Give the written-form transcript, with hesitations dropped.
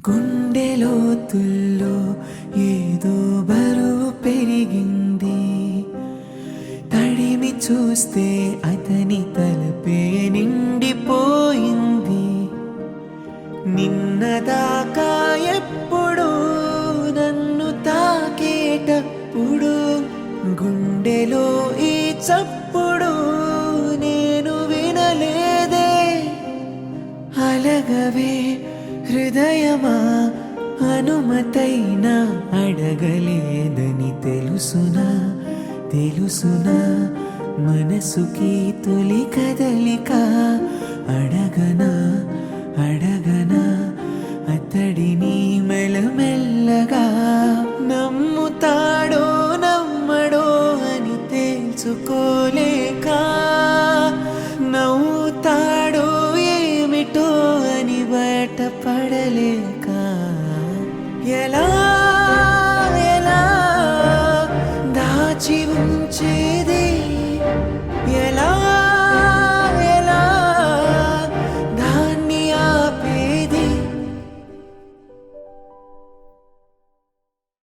గుండెలోతుల్లో ఏదో బరువు పెరిగింది. తడిమి చూస్తే అతని తలపే నిండిపోయింది. నిన్నదాకా ఎప్పుడు నన్ను తాకేటప్పుడు గుండెలో ఈ చప్పుడు నేను వినలేదే. అలగవే హృదయమా, అనుమతైనా అడగలేదని తెలుసునా తెలుసునా. మనసుకి తొలి కదలిక అడగనా అడగనా అతడిని మెల్లమెల్లగా. నమ్ముతాడో నమ్మడో అని తేల్చుకోలేక, నవ్వుతాడో ఏమిటో అని బయటపడలేక ఎలా